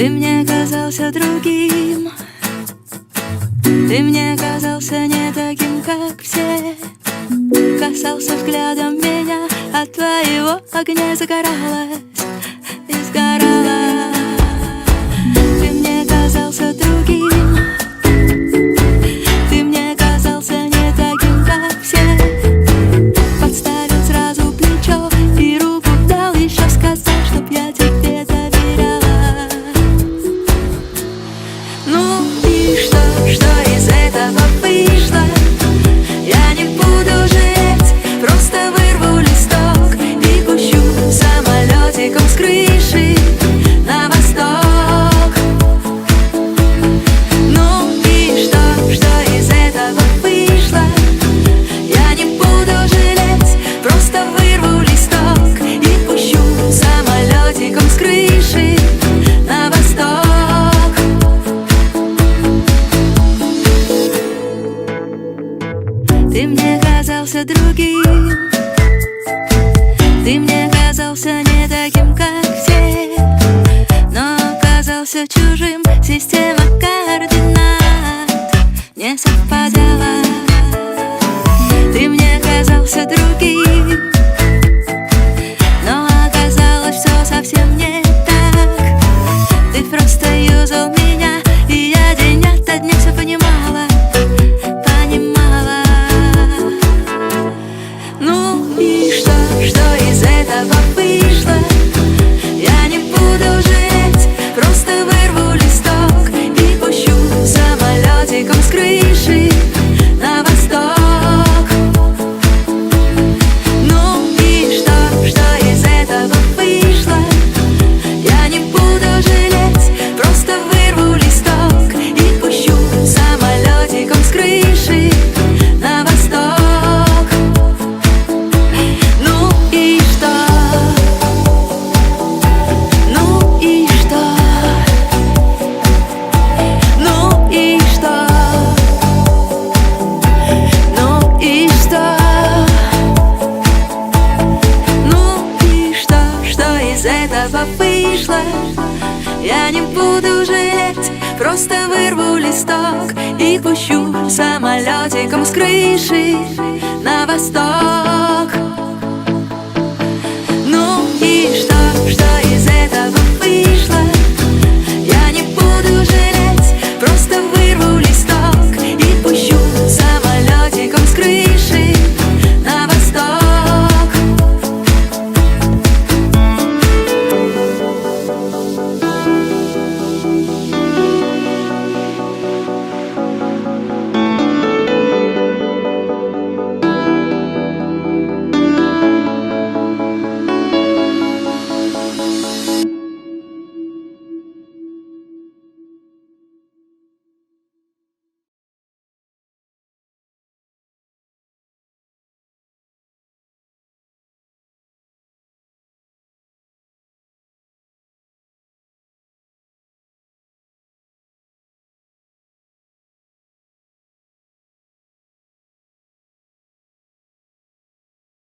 Ты мне казался другим, ты мне казался не таким, как все. Касался взглядом меня, от твоего огня загоралась и сгорала. Ты мне казался другим, ты мне казался не таким, как все. Подставил сразу плечо и руку дал, еще сказал, чтоб я тебе доверяла. Ну и что из этого вышло? Я не буду жалеть, просто вырву листок и пущу самолетиком с крыши на восток. Ну и что из этого вышло? Я не буду жалеть, просто вырву листок и пущу самолетиком с крыши на восток. Ты мне казался другим, ты мне казался не таким, как все, но оказался чужим. Система координат не совпадала. Ты мне казался другим, но оказалось все совсем не так. Ты просто юзал меня, и я день ото дня все понимала. Ну и что из этого вышло? Я не буду жалеть, просто вырву листок и пущу самолетиком с крыши на восток. Ну и что из этого вышло? Я не буду жалеть, просто вырву листок и пущу самолетиком с крыши на восток. Из этого вышло? Я не буду жалеть, просто вырву листок и пущу самолетиком с крыши на восток.